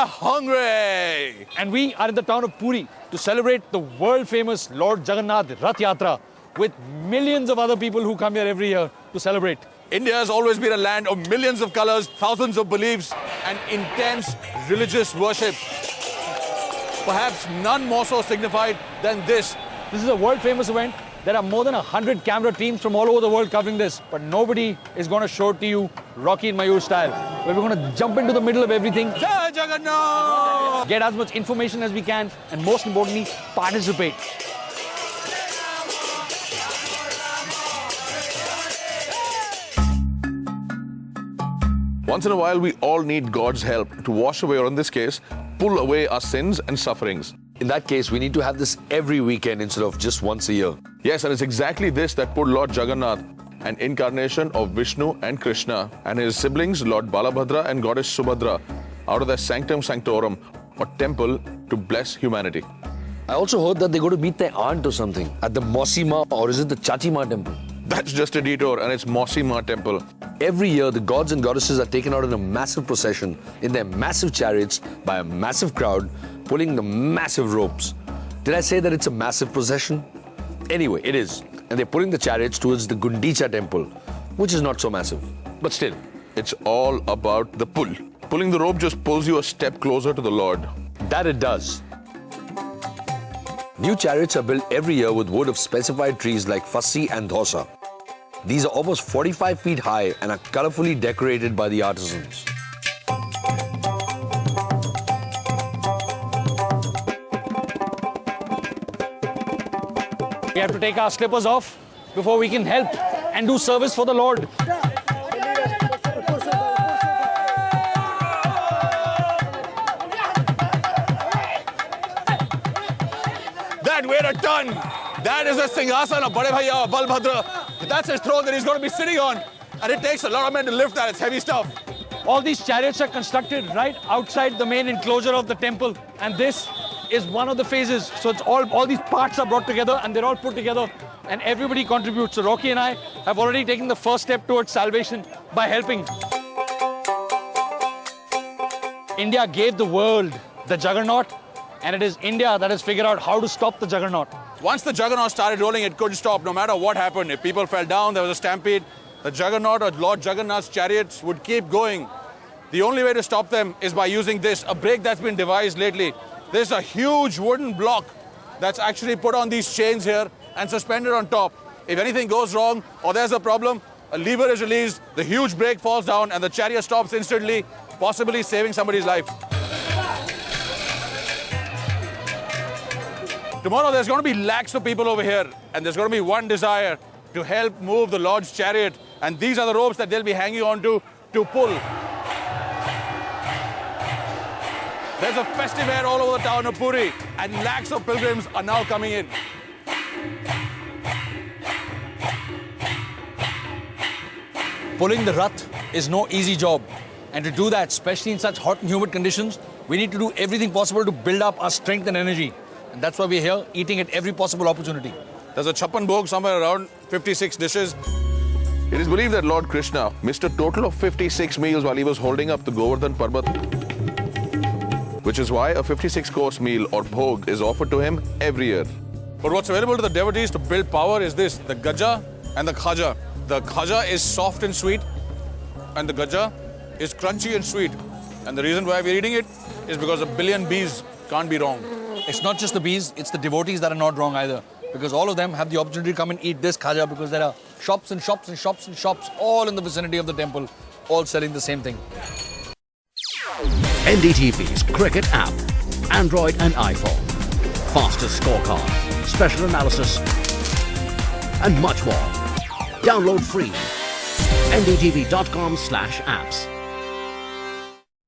are hungry. And we are in the town of Puri to celebrate the world-famous Lord Jagannath Rath Yatra with millions of other people who come here every year to celebrate. India has always been a land of millions of colors, thousands of beliefs, and intense religious worship. Perhaps none more so signified than this. This is a world-famous event. There are more than 100 camera teams from all over the world covering this, but nobody is going to show it to you Rocky and Mayur style, where we're going to jump into the middle of everything, Jai Jagannath! get as much information as we can, and most importantly, participate. Once in a while, we all need God's help to wash away, or in this case, pull away our sins and sufferings. In that case, we need to have this every weekend instead of just once a year. Yes, and it's exactly this that put Lord Jagannath, an incarnation of Vishnu and Krishna, and his siblings, Lord Balabhadra and Goddess Subhadra, out of their sanctum sanctorum, or temple, to bless humanity. I also heard that they go to meet their aunt or something at the Mosima, or is it the Chachima temple? That's just a detour, and it's Mosima temple. Every year, the gods and goddesses are taken out in a massive procession in their massive chariots by a massive crowd pulling the massive ropes. Did I say that it's a massive procession? Anyway, it is. And they're pulling the chariots towards the Gundicha temple, which is not so massive. But still, It's all about the pull. Pulling the rope just pulls you a step closer to the Lord. that it does. New chariots are built every year with wood of specified trees like Fassi and Dhosa. These are almost 45 feet high and are colorfully decorated by the artisans. We have to take our slippers off before we can help and do service for the Lord. That weighed a ton. That is a Singhasan of Bade Bhaiya Balbhadra. That's his throne that he's going to be sitting on. And it takes a lot of men to lift that. It's heavy stuff. All these chariots are constructed right outside the main enclosure of the temple, and this is one of the phases. So it's all these parts are brought together and they're all put together and everybody contributes. So Rocky and I have already taken the first step towards salvation by helping. India gave the world the juggernaut, and it is India that has figured out how to stop the juggernaut. Once the Juggernaut started rolling, it couldn't stop no matter what happened. If people fell down, there was a stampede. The Juggernaut or Lord Jagannath's chariots would keep going. The only way to stop them is by using this, a brake that's been devised lately. There's a huge wooden block that's actually put on these chains here and suspended on top. If anything goes wrong or there's a problem, a lever is released, the huge brake falls down and the chariot stops instantly, possibly saving somebody's life. Tomorrow there's going to be lakhs of people over here, and there's going to be one desire: to help move the Lord's chariot. And these are the ropes that they'll be hanging on to pull. There's a festive air all over the town of Puri, and lakhs of pilgrims are now coming in. Pulling the Rath is no easy job. And to do that, especially in such hot and humid conditions, we need to do everything possible to build up our strength and energy. And that's why we're here, eating at every possible opportunity. There's a Chhappan Bhog somewhere around 56 dishes. It is believed that Lord Krishna missed a total of 56 meals while he was holding up the Govardhan Parbat, which is why a 56-course meal or bhog is offered to him every year. But what's available to the devotees to build power is this: the gaja and the khaja. The khaja is soft and sweet, and the gaja is crunchy and sweet. And the reason why we're eating it is because a billion bees can't be wrong. It's not just the bees, it's the devotees that are not wrong either. Because all of them have the opportunity to come and eat this khaja, because there are shops and shops and shops and shops all in the vicinity of the temple, all selling the same thing. NDTV's cricket app, Android and iPhone. Fastest scorecard, special analysis, and much more. Download free. ndtv.com/apps.